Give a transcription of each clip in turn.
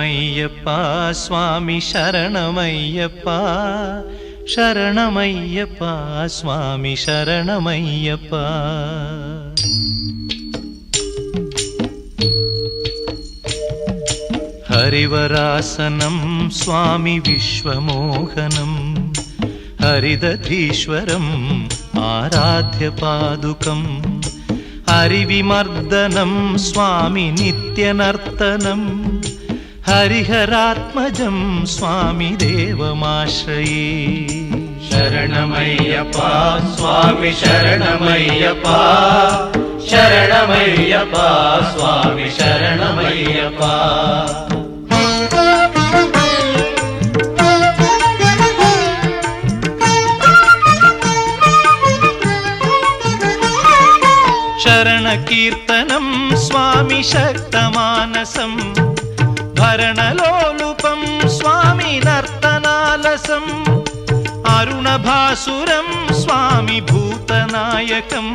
శరణమయ్యప్ప స్వామి శరణమయ్యప్ప శరణమయ్యప్ప స్వామి శరణమయ్యప్ప. హరివరాసనం స్వామి విశ్వమోహనం హరిదధీశ్వరం ఆరాధ్య పాదుకం హరివిమర్దనం స్వామి నిత్యనర్తనం హరిహరాత్మజం స్వామి దేవమాశ్రయే. శరణమయ్యప్ప స్వామి శరణమయ్యప్ప శరణమయ్యప్ప స్వామి శరణమయ్యప్ప. శరణ కీర్తనం స్వామి శక్తమానసం భరణలోలుపం స్వామి నర్తనాలసం అరుణభాసురం స్వామి భూతనాయకం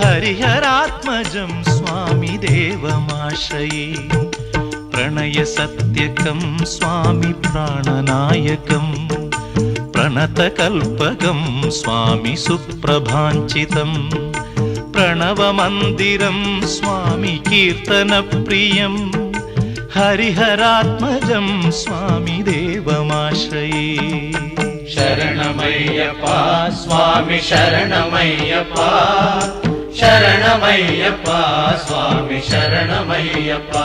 హరిహరాత్మజం స్వామి దేవమాశ్రయే. ప్రణయ సత్యకం స్వామి ప్రాణనాయకం ప్రణతకల్పకం స్వామి సుప్రభాంచితం ప్రణవమందిరం స్వామి కీర్తన ప్రియం హరిహరాత్మజం స్వామి దేవమాశ్రయే. శరణమయ్యప్ప స్వామి శరణమయ్యప్ప శరణమయ్యప్ప స్వామి శరణమయ్యప్ప.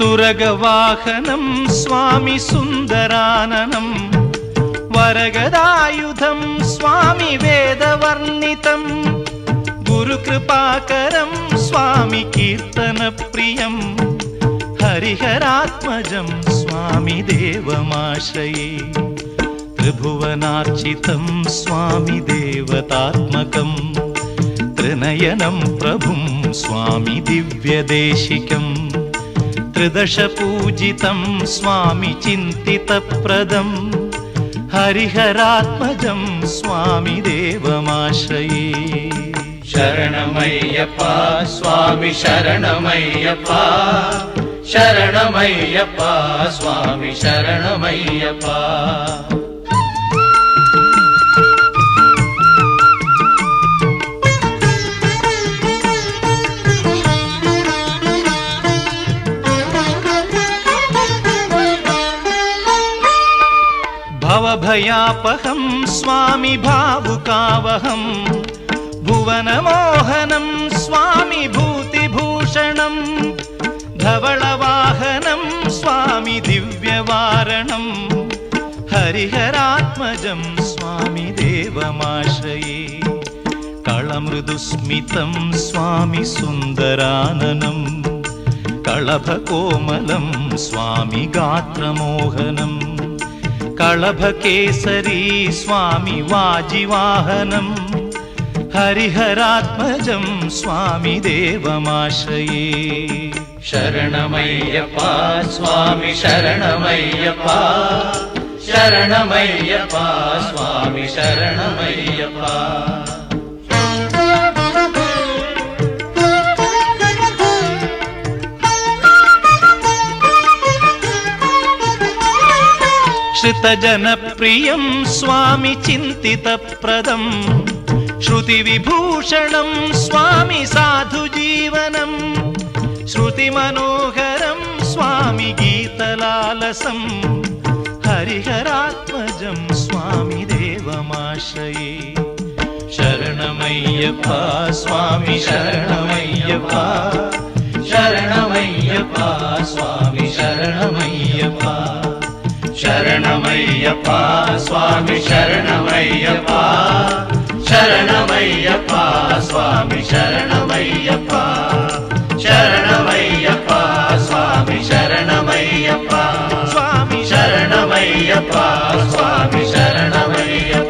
తురగవాహనం స్వామి సుందరాననం వరగదాయుధం స్వామి వేదవర్ణితం గురుకృపాకరం స్వామి కీర్తన ప్రియం హరిహరాత్మజం స్వామి దేవమాశ్రయే. త్రిభువనార్చితం స్వామి దేవతాత్మకం త్రినయనం ప్రభుం స్వామి దివ్యదేశికం త్రిదశ పూజితం స్వామి చింతితప్రదం హరిహరాత్మజం స్వామి దేవమాశ్రయే. శరణమయ్యప్ప స్వామి శరణమయ్యప్ప శరణమయ్యప్ప స్వామి శరణమయ్యప్ప. భవభయాపహం స్వామి భావుకావహం భువనమోహనం స్వామి భూతిభూషణం ధవళవాహనం స్వామి దివ్యవారణం హరిహరాత్మజం స్వామి దేవమాశ్రయే. కళమృదుస్మితం స్వామి సుందరాననం కళభకోమలం స్వామి గాత్రమోహనం కళభకేసరీ స్వామి వాజివాహనం హరిహరాత్మజం స్వామి దేవమాశ్రయే. శరణమయ్యప్ప స్వామి శరణమయ్యప్ప శరణమయ్యప్ప స్వామి శరణమయ్యప్ప. శ్రుతజనప్రియం స్వామి చింతితప్రదం శృతివిభూషణం స్వామి సాధుజీవనం శృతిమనోహరం స్వామి గీతలాలసం హరిహరాత్మజం స్వామి దేవమాశ్రయే. శరణమయ్యప్ప స్వామి శరణమయ్యప్ప శరణమయ్యప్ప స్వామి శరణమయ్యప్ప శరణమయ్యప్ప స్వామి శరణమయ్యప్ప శరణమయ్యప్ప స్వామి శరణమయ్యప్ప శరణమయ్యప్ప స్వామి శరణమయ్యప్ప స్వామి శరణమయ్యప్ప స్వామి శరణమయ్యప్ప.